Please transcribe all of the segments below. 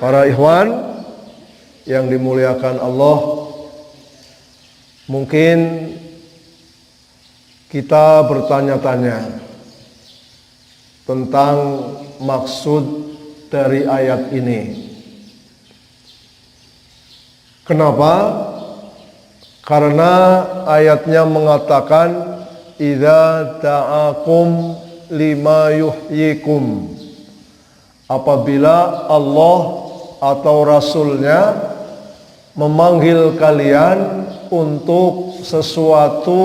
Para ikhwan yang dimuliakan Allah, mungkin kita bertanya-tanya tentang maksud dari ayat ini. Kenapa? Karena ayatnya mengatakan idza ta'akum lima yuhyikum. Apabila Allah atau Rasulnya memanggil kalian untuk sesuatu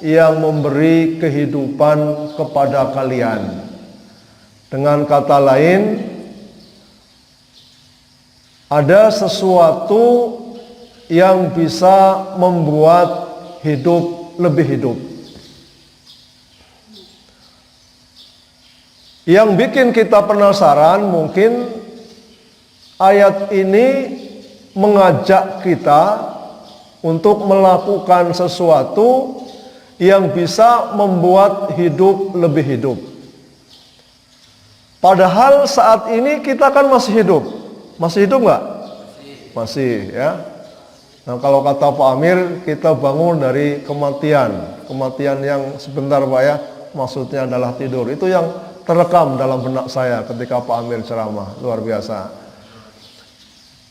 yang memberi kehidupan kepada kalian. Dengan kata lain, ada sesuatu yang bisa membuat hidup lebih hidup. Yang bikin kita penasaran, mungkin ayat ini mengajak kita untuk melakukan sesuatu yang bisa membuat hidup lebih hidup. Padahal saat ini kita kan masih hidup. Masih hidup nggak? Masih ya. Nah, kalau kata Pak Amir, kita bangun dari kematian. Kematian yang sebentar Pak ya, maksudnya adalah tidur. Itu yang terekam dalam benak saya ketika Pak Amir ceramah. Luar biasa.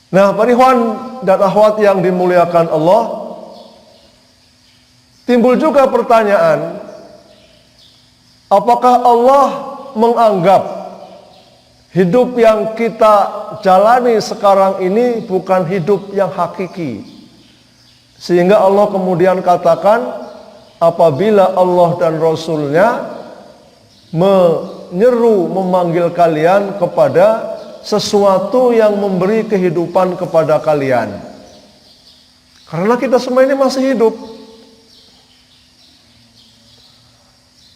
Nah, para ikhwan dan akhwat yang dimuliakan Allah, timbul juga pertanyaan, apakah Allah menganggap hidup yang kita jalani sekarang ini bukan hidup yang hakiki? Sehingga Allah kemudian katakan, apabila Allah dan Rasulnya memanggil kalian kepada sesuatu yang memberi kehidupan kepada kalian. Karena kita semua ini masih hidup.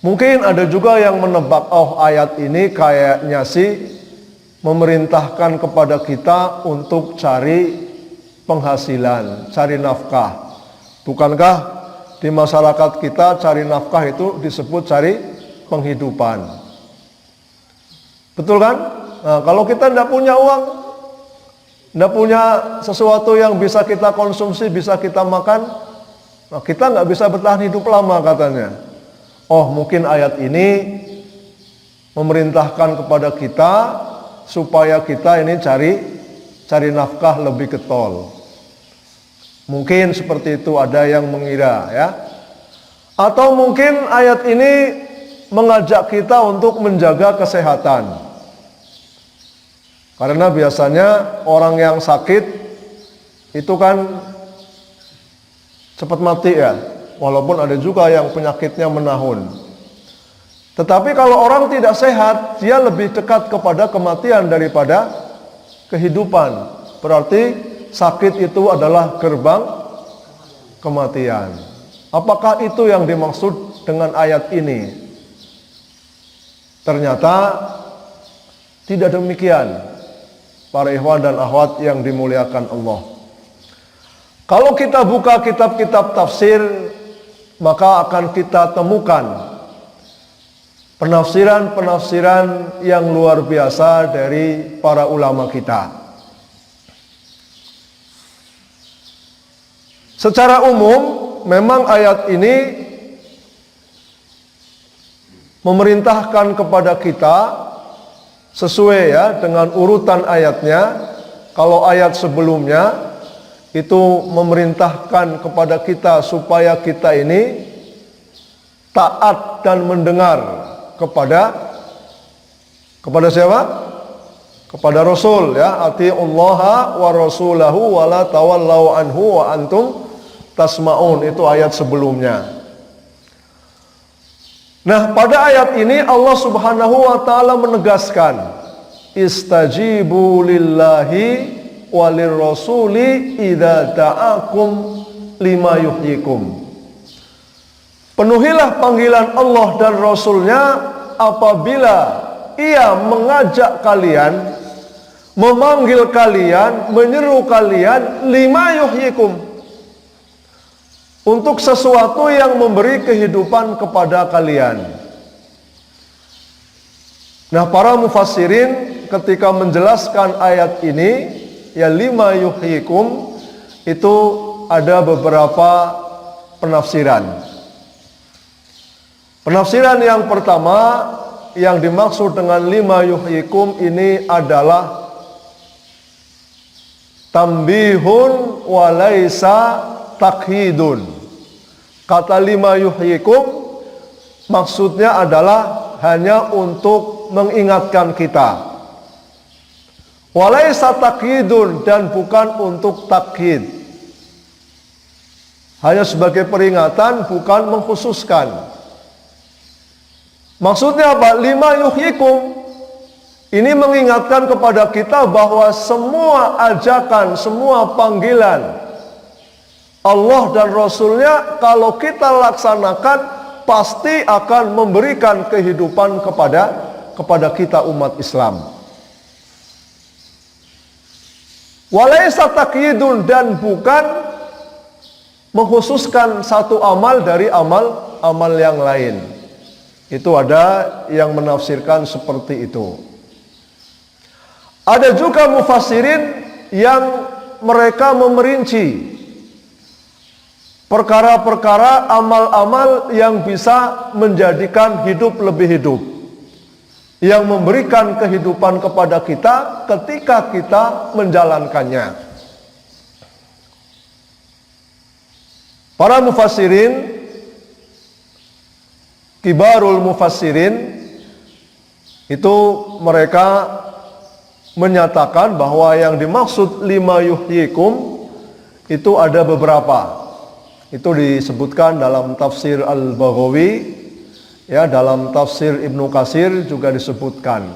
Mungkin ada juga yang menebak, oh ayat ini kayaknya sih memerintahkan kepada kita untuk cari penghasilan, cari nafkah. Bukankah di masyarakat kita cari nafkah itu disebut cari penghidupan? Betul kan? Nah, kalau kita tidak punya uang, tidak punya sesuatu yang bisa kita konsumsi, bisa kita makan, nah kita nggak bisa bertahan hidup lama katanya. Oh, mungkin ayat ini memerintahkan kepada kita supaya kita ini cari nafkah lebih getol. Mungkin seperti itu ada yang mengira ya. Atau mungkin ayat ini mengajak kita untuk menjaga kesehatan. Karena biasanya orang yang sakit itu kan cepat mati ya. Walaupun ada juga yang penyakitnya menahun. Tetapi kalau orang tidak sehat, dia lebih dekat kepada kematian daripada kehidupan. Berarti sakit itu adalah gerbang kematian. Apakah itu yang dimaksud dengan ayat ini? Ternyata tidak demikian, para ikhwan dan akhwat yang dimuliakan Allah. Kalau kita buka kitab-kitab tafsir, maka akan kita temukan penafsiran-penafsiran yang luar biasa dari para ulama kita. Secara umum, memang ayat ini memerintahkan kepada kita sesuai ya dengan urutan ayatnya. Kalau ayat sebelumnya itu memerintahkan kepada kita supaya kita ini taat dan mendengar kepada siapa? Kepada Rasul ya, atiullaha wa rasulahu wa la tawallau anhu wa antum tasma'un. Itu ayat sebelumnya. Nah, pada ayat ini Allah Subhanahu wa taala menegaskan, istajibu lillahi walir rasuli idza ta'akum lima yuhyikum. Penuhilah panggilan Allah dan Rasulnya apabila ia mengajak kalian, memanggil kalian, menyeru kalian lima yuhyikum, untuk sesuatu yang memberi kehidupan kepada kalian. Nah, para mufassirin ketika menjelaskan ayat ini, ya lima yuhyikum, itu ada beberapa penafsiran. Penafsiran yang pertama, yang dimaksud dengan lima yuhyikum ini adalah tambihun walaisa takhidun. Kata lima yuhyikum maksudnya adalah hanya untuk mengingatkan kita. Walaisa takhidun, dan bukan untuk takhid. Hanya sebagai peringatan, bukan mengkhususkan. Maksudnya apa? Lima yuhyikum ini mengingatkan kepada kita bahwa semua ajakan, semua panggilan Allah dan Rasulnya, kalau kita laksanakan pasti akan memberikan kehidupan kepada kita umat Islam. Walaisa takyidun, dan bukan mengkhususkan satu amal dari amal yang lain. Itu ada yang menafsirkan seperti itu. Ada juga mufassirin yang mereka memerinci perkara-perkara amal-amal yang bisa menjadikan hidup lebih hidup, yang memberikan kehidupan kepada kita ketika kita menjalankannya. Para mufassirin, kibarul mufassirin, itu mereka menyatakan bahwa yang dimaksud lima yuhyikum itu ada beberapa. Itu disebutkan dalam tafsir Al-Baghawi, ya, dalam tafsir Ibnu Katsir juga disebutkan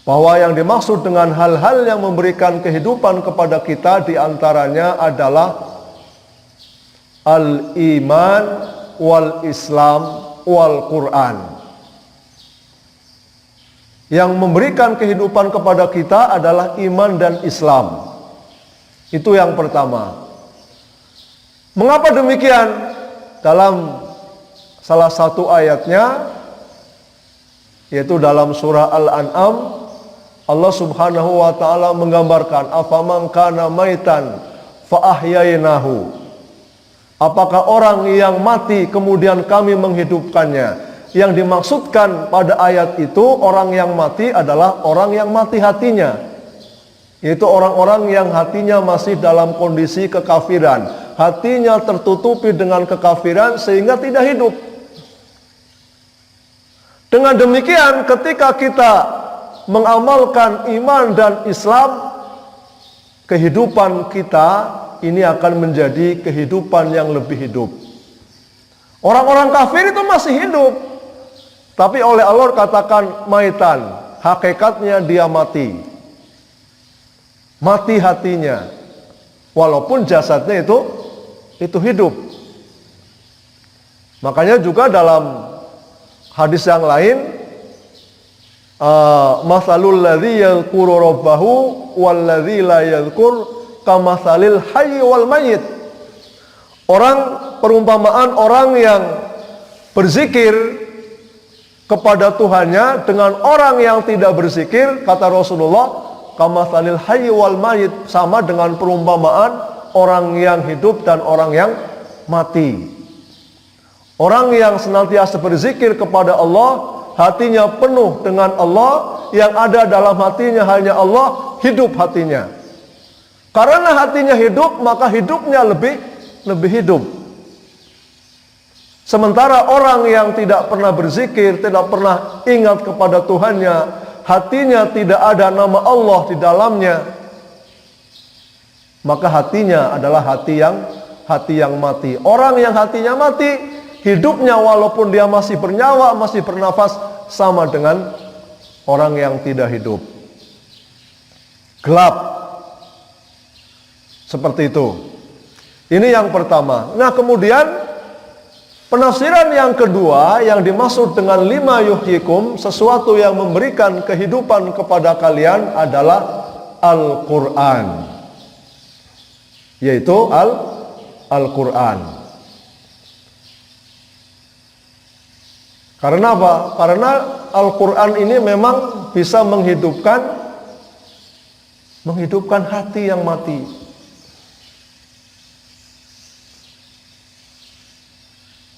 bahwa yang dimaksud dengan hal-hal yang memberikan kehidupan kepada kita diantaranya adalah al-iman wal islam wal Quran. Yang memberikan kehidupan kepada kita adalah iman dan Islam. Itu yang pertama. Mengapa demikian? Dalam salah satu ayatnya, yaitu dalam surah Al-An'am, Allah Subhanahu wa taala menggambarkan, afaman kana maitan fa ahyainahu. Apakah orang yang mati kemudian kami menghidupkannya? Yang dimaksudkan pada ayat itu, orang yang mati adalah orang yang mati hatinya, yaitu orang-orang yang hatinya masih dalam kondisi kekafiran, hatinya tertutupi dengan kekafiran sehingga tidak hidup. Dengan demikian, ketika kita mengamalkan iman dan Islam, kehidupan kita ini akan menjadi kehidupan yang lebih hidup. Orang-orang kafir itu masih hidup, tapi oleh Allah katakan maitan, hakikatnya dia mati. Mati hatinya, walaupun jasadnya itu hidup. Makanya juga dalam hadis yang lain, masalul ladzi yadhkuru rabbahu wal ladzi la yadhkur kamatsalil hayy wal mayyit. Perumpamaan orang yang berzikir kepada Tuhannya dengan orang yang tidak berzikir, kata Rasulullah, kamatsalil hayy wal mayyit, sama dengan perumpamaan orang yang hidup dan orang yang mati. Orang yang senantiasa berzikir kepada Allah, hatinya penuh dengan Allah, yang ada dalam hatinya hanya Allah, hidup hatinya. Karena hatinya hidup, maka hidupnya lebih hidup. Sementara orang yang tidak pernah berzikir, tidak pernah ingat kepada Tuhannya, hatinya tidak ada nama Allah di dalamnya, maka hatinya adalah hati yang mati. Orang yang hatinya mati, hidupnya walaupun dia masih bernyawa, masih bernafas, sama dengan orang yang tidak hidup. Gelap. Seperti itu. Ini yang pertama. Nah, kemudian penafsiran yang kedua, yang dimaksud dengan lima yuhyikum, sesuatu yang memberikan kehidupan kepada kalian, adalah Al-Quran, yaitu Al-Quran. Karena apa? Karena Al-Quran ini memang bisa menghidupkan menghidupkan hati yang mati.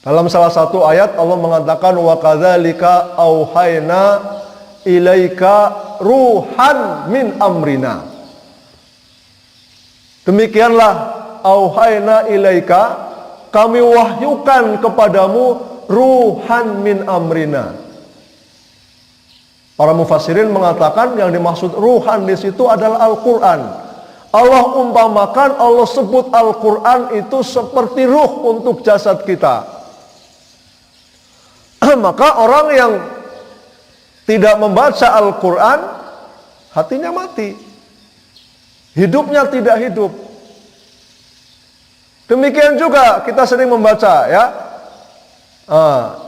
Dalam salah satu ayat Allah mengatakan wa kadzalika auhayna ilaika ruhan min amrina. Demikianlah auhayna ilaika, kami wahyukan kepadamu ruhan min amrina. Para mufassirin mengatakan yang dimaksud ruhan di situ adalah Al-Qur'an. Allah umpamakan, Allah sebut Al-Qur'an itu seperti ruh untuk jasad kita. Maka orang yang tidak membaca Al-Quran, hatinya mati, hidupnya tidak hidup. Demikian juga kita sering membaca ya,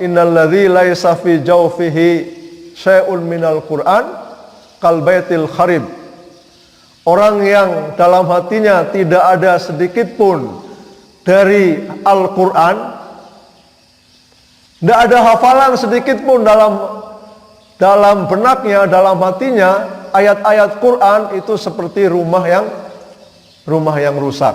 innalladzi laisa fi jawfihi syai'un minal Qur'an kal baitil kharib. Orang yang dalam hatinya tidak ada sedikit pun dari Al-Quran, tidak ada hafalan sedikit pun dalam benaknya, dalam hatinya, ayat-ayat Quran itu seperti rumah yang rusak.